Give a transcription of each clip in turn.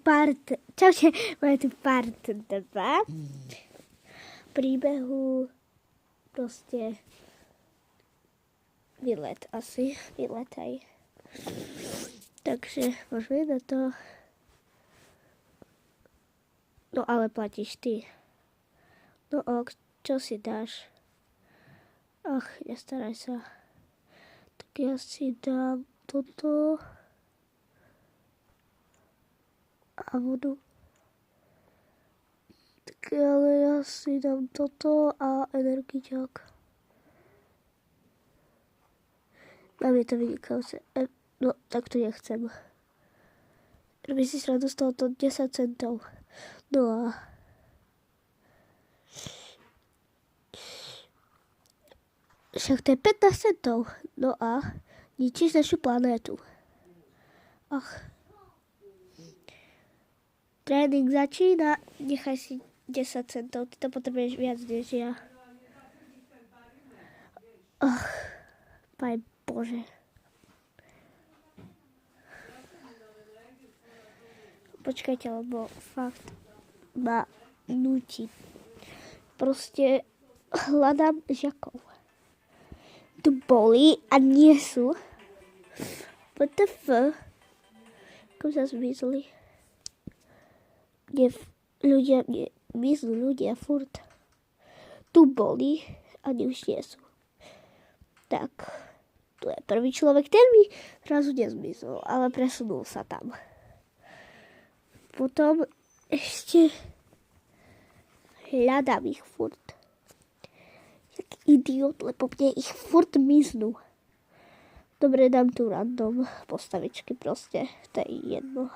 máme tu part 2 príbehu proste vyletaj. Takže môžeme na to. No ale platíš ty. No čo si dáš? Ach, nestaraj sa. Tak ja si dám toto a vodu. Tak ale ja si dám toto a energiťák. Mám je to vynikajúce. No, tak to nechcem. Robí si srandu z tohoto 10 centov. No a však to je 15 centov. No a ničíš našu planétu. Ach. Tréning začína. Nechaj si 10 centov. Ty to potrebuješ viac než ja. Ach. Pane Bože. Počkajte, lebo fakt ma nutí. Proste hľadám žiakov. Tu boli a nie sú. What the fuck? Kom sa zmizli. Miznú ľudia furt. Tu boli a už nie sú. Tak, tu je prvý človek, ten mi zrazu nezmizol, ale presunul sa tam. Potom ešte hľadám ich furt. Jak idiot, lebo mne ich furt miznú. Dobre, dám tu random postavičky proste. To je jedno.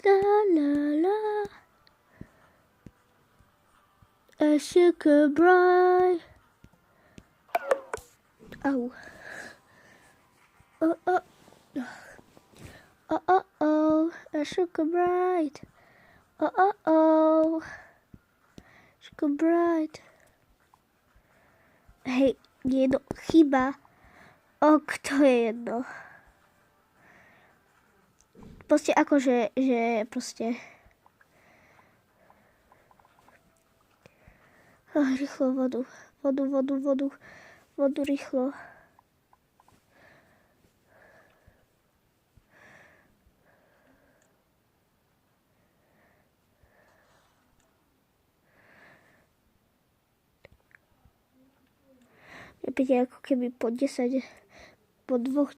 La la la. A sugar bride. Au. Oh, oh. Oh, oh, oh. A sugar bride. Oh, oh, oh. Sugar bride. Hej, jedno chyba. To je jedno. Proste akože, že proste. Rýchlo vodu. Vodu rýchlo. Nepíte ako keby po 10, po 2